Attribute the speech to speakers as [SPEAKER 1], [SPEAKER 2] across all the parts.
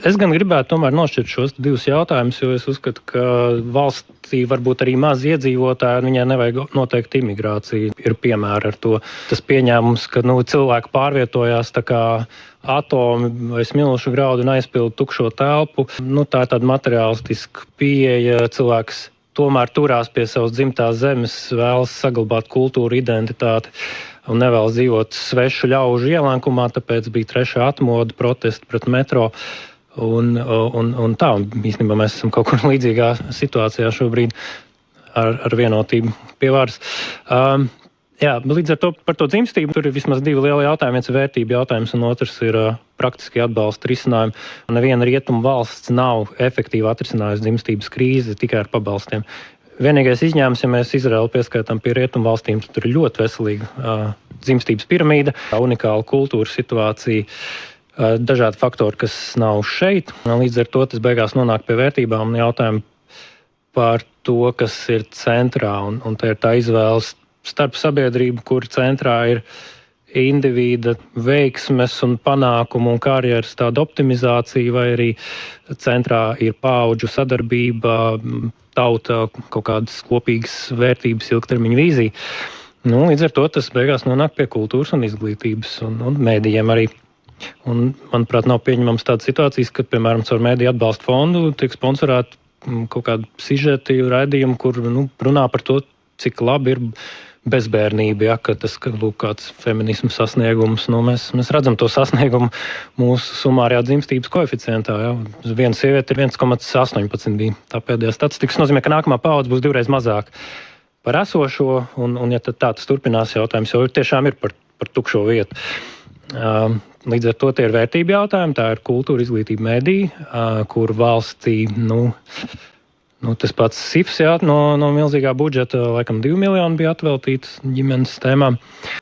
[SPEAKER 1] Es gan gribētu tomēr nošķirt šos divus jautājumus, jo es uzskatu, ka valstī varbūt arī maz iedzīvotāji, un viņai nevajag noteikti imigrācija. Ir piemēri ar to. Tas pieņēmums, ka cilvēki pārvietojās tā kā atomi vai smilšu graudu un aizpilda tukšo telpu. Tā ir tāda materiālistiska pieeja. Cilvēks tomēr turās pie savas dzimtās zemes, vēlas saglabāt kultūru, identitāti un nevēlas dzīvot svešu ļaužu ielenkumā, tāpēc bija trešā atmoda, protesti pret metro. Un īstenībā mēs esam kaut kur līdzīgā situācijā šobrīd ar vienotību pie varas. Līdz ar to par to dzimstību tur ir vismaz divi lieli jautājumi. Viens ir vērtību jautājums, un otrs ir praktiski atbalsta risinājumi. Neviena rietumu valsts nav efektīvi atrisinājusi dzimstības krīzi tikai ar pabalstiem. Vienīgais izņēmums, ja mēs Izraelu pieskaitām pie rietumu valstīm, tad tur ir ļoti veselīga dzimstības piramīda, unikāla kultūra situācija, dažādi faktori, kas nav šeit. Līdz ar to tas beigās nonāk pie vērtībām un jautājumu par to, kas ir centrā. Un tā ir tā izvēles starp sabiedrību, kur centrā ir individa veiksmes un panākumu un karjeras tāda optimizācija, vai arī centrā ir paudžu sadarbība, tauta, kaut kādas kopīgas vērtības, ilgtermiņa vīzija. Līdz ar to tas beigās nonāk pie kultūras un izglītības un mēdījiem arī. Un, manuprāt, nav pieņemams tādas situācijas, kad, piemēram, caur mēdīju atbalsta fondu tiek sponsorēti kaut kādi sižeti raidījumi, kur runā par to, cik labi ir bezbērnība, ka tas kāds feminismu sasniegums. Mēs redzam to sasniegumu mūsu sumārajā dzimstības koeficientā. Viena sieviete ir 1,18 bija tā pēdējā statistika. Tas nozīmē, ka nākamā paudze būs divreiz mazāk par esošo, un ja tad tā tas turpinās jautājums, jo tiešām ir par tukšo vietu. Līdz ar to tie ir vērtību jautājumi, tā ir kultūra, izglītība, mediji, kur valstī, tas pats SIFS, no milzīgā budžeta, laikam 2 miljoni bija atveltīts ģimenes tēmām.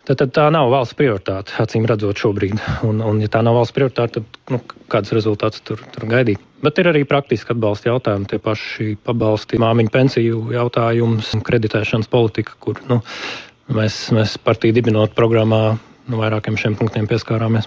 [SPEAKER 1] Tad tā nav valsts prioritāte, acīm redzot šobrīd. Un ja tā nav valsts prioritāte, tad kāds rezultāts tur gaidīt. Bet ir arī praktiski atbalsta jautājumi, tie paši pabalsti, māmiņu pensiju jautājums, kreditēšanas politika, kur mēs partiju dibinot programmā vairākiem šiem punktiem pieskārāmies.